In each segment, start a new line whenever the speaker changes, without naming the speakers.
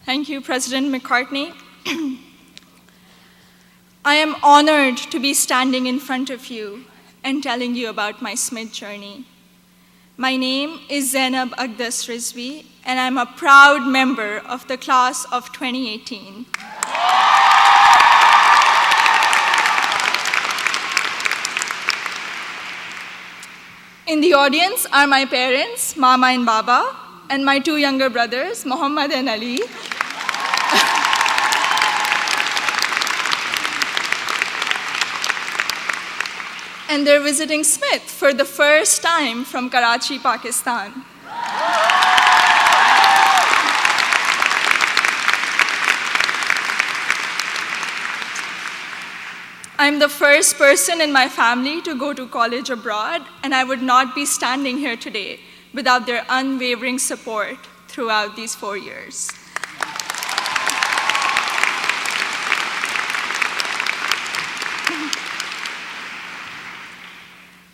Thank you, President McCartney. I am honored to be standing in front of you and telling you about my Smith journey. My name is Zainab Aqdas Rizvi, and I'm a proud member of the class of 2018. In the audience are my parents, Mama and Baba, and my two younger brothers, Muhammad and Ali. And they're visiting Smith for the first time from Karachi, Pakistan. I'm the first person in my family to go to college abroad, and I would not be standing here today without their unwavering support throughout these 4 years.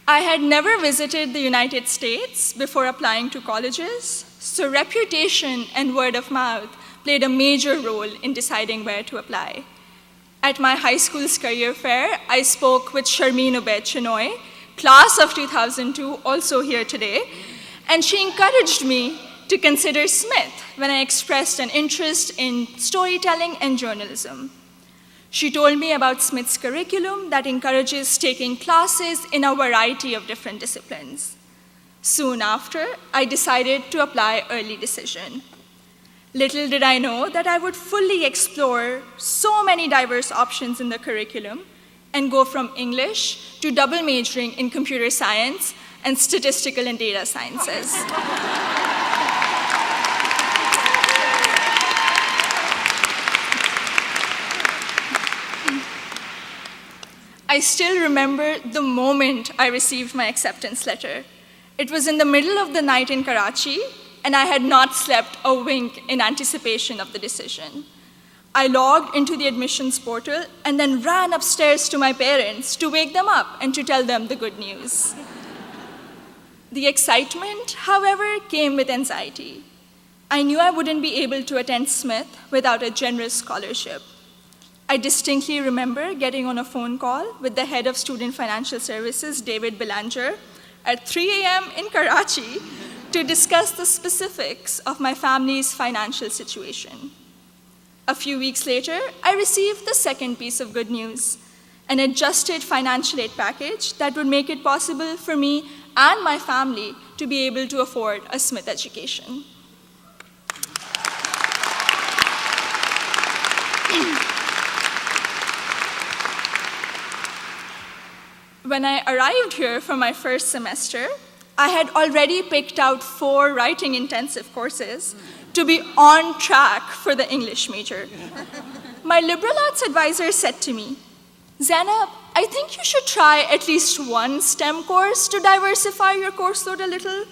I had never visited the United States before applying to colleges, so reputation and word of mouth played a major role in deciding where to apply. At my high school's career fair, I spoke with Sharmeen Ubaid Chinoy, class of 2002, also here today, and she encouraged me to consider Smith when I expressed an interest in storytelling and journalism. She told me about Smith's curriculum that encourages taking classes in a variety of different disciplines. Soon after, I decided to apply early decision. Little did I know that I would fully explore so many diverse options in the curriculum and go from English to double majoring in computer science and statistical and data sciences. I still remember the moment I received my acceptance letter. It was in the middle of the night in Karachi, and I had not slept a wink in anticipation of the decision. I logged into the admissions portal and then ran upstairs to my parents to wake them up and to tell them the good news. The excitement, however, came with anxiety. I knew I wouldn't be able to attend Smith without a generous scholarship. I distinctly remember getting on a phone call with the head of Student Financial Services, David Belanger, at 3 a.m. in Karachi to discuss the specifics of my family's financial situation. A few weeks later, I received the second piece of good news, an adjusted financial aid package that would make it possible for me and my family to be able to afford a Smith education. When I arrived here for my first semester, I had already picked out 4 writing intensive courses to be on track for the English major. My liberal arts advisor said to me, "Zainab, I think you should try at least one STEM course to diversify your course load a little."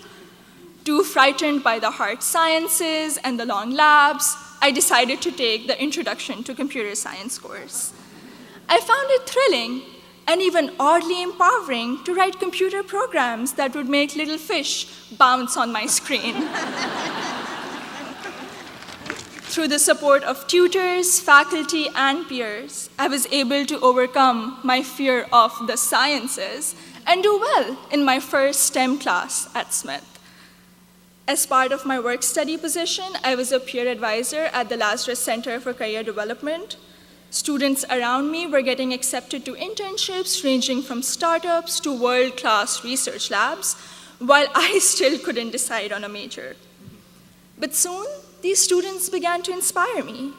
Too frightened by the hard sciences and the long labs, I decided to take the Introduction to Computer Science course. I found it thrilling and even oddly empowering to write computer programs that would make little fish bounce on my screen. Through the support of tutors, faculty, and peers, I was able to overcome my fear of the sciences and do well in my first STEM class at Smith. As part of my work-study position, I was a peer advisor at the Lazarus Center for Career Development. Students around me were getting accepted to internships ranging from startups to world-class research labs, while I still couldn't decide on a major. But soon, these students began to inspire me.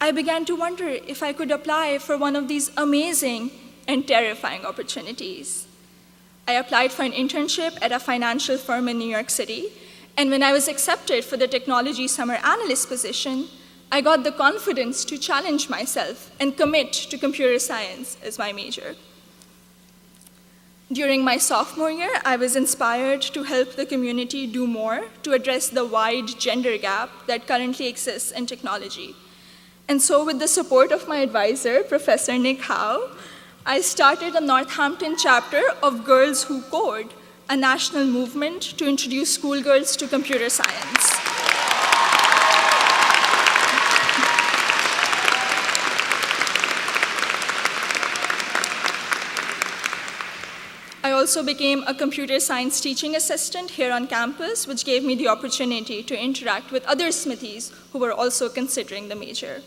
I began to wonder if I could apply for one of these amazing and terrifying opportunities. I applied for an internship at a financial firm in New York City, and when I was accepted for the technology summer analyst position, I got the confidence to challenge myself and commit to computer science as my major. During my sophomore year, I was inspired to help the community do more to address the wide gender gap that currently exists in technology. And so with the support of my advisor, Professor Nick Howe, I started a Northampton chapter of Girls Who Code, a national movement to introduce schoolgirls to computer science. also became a computer science teaching assistant here on campus, which gave me the opportunity to interact with other Smithies who were also considering the major.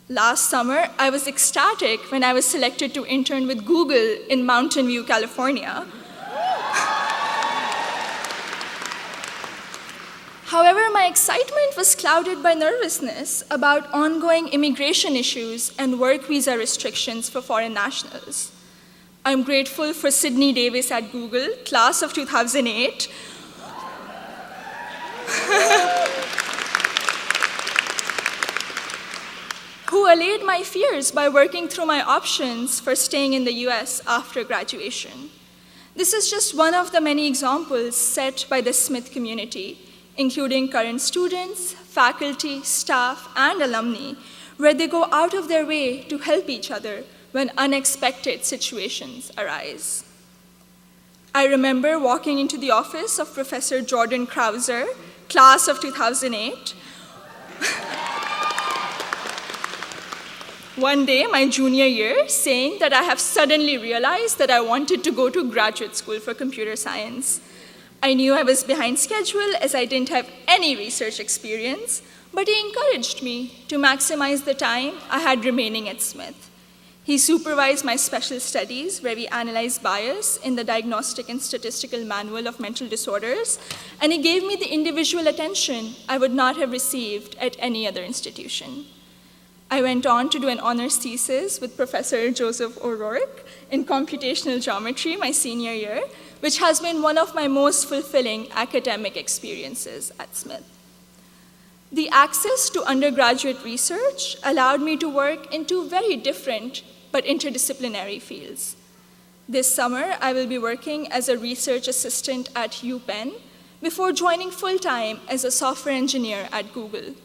Last summer, I was ecstatic when I was selected to intern with Google in Mountain View, California. However, my excitement was clouded by nervousness about ongoing immigration issues and work visa restrictions for foreign nationals. I'm grateful for Sydney Davis at Google, class of 2008, who allayed my fears by working through my options for staying in the US after graduation. This is just one of the many examples set by the Smith community, including current students, faculty, staff, and alumni, where they go out of their way to help each other when unexpected situations arise. I remember walking into the office of Professor Jordan Krauser, class of 2008, one day, my junior year, saying that I have suddenly realized that I wanted to go to graduate school for computer science. I knew I was behind schedule as I didn't have any research experience, but he encouraged me to maximize the time I had remaining at Smith. He supervised my special studies, where we analyzed bias in the Diagnostic and Statistical Manual of Mental Disorders, and he gave me the individual attention I would not have received at any other institution. I went on to do an honors thesis with Professor Joseph O'Rourke in computational geometry my senior year, which has been one of my most fulfilling academic experiences at Smith. The access to undergraduate research allowed me to work in two very different but interdisciplinary fields. This summer, I will be working as a research assistant at UPenn before joining full-time as a software engineer at Google.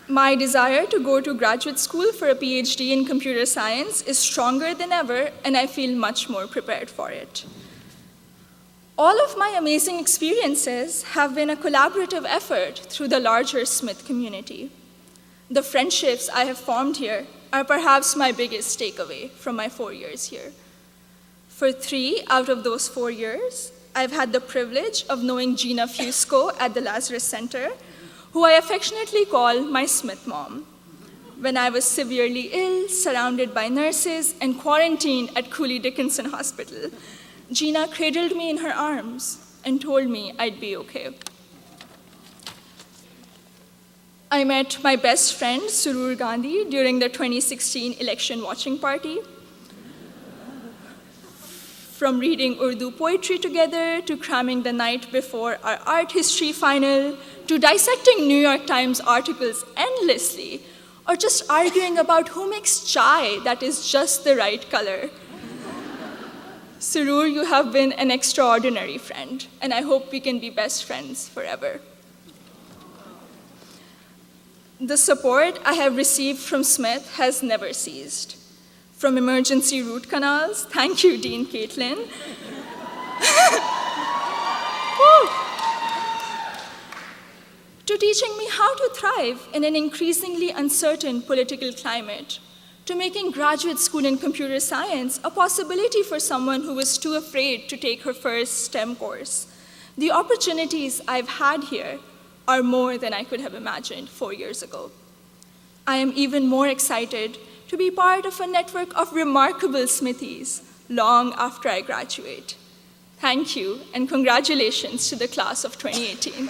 My desire to go to graduate school for a PhD in computer science is stronger than ever, and I feel much more prepared for it. All of my amazing experiences have been a collaborative effort through the larger Smith community. The friendships I have formed here are perhaps my biggest takeaway from my 4 years here. For 3 out of those 4 years, I've had the privilege of knowing Gina Fusco at the Lazarus Center, who I affectionately call my Smith mom. When I was severely ill, surrounded by nurses, and quarantined at Cooley Dickinson Hospital, Gina cradled me in her arms and told me I'd be okay. I met my best friend, Surur Gandhi, during the 2016 election watching party. From reading Urdu poetry together, to cramming the night before our art history final, to dissecting New York Times articles endlessly, or just arguing about who makes chai that is just the right color. Surur, you have been an extraordinary friend, and I hope we can be best friends forever. The support I have received from Smith has never ceased. From emergency root canals, thank you, Dean Caitlin, to teaching me how to thrive in an increasingly uncertain political climate, to making graduate school in computer science a possibility for someone who was too afraid to take her first STEM course. The opportunities I've had here are more than I could have imagined 4 years ago. I am even more excited to be part of a network of remarkable Smithies long after I graduate. Thank you, and congratulations to the class of 2018.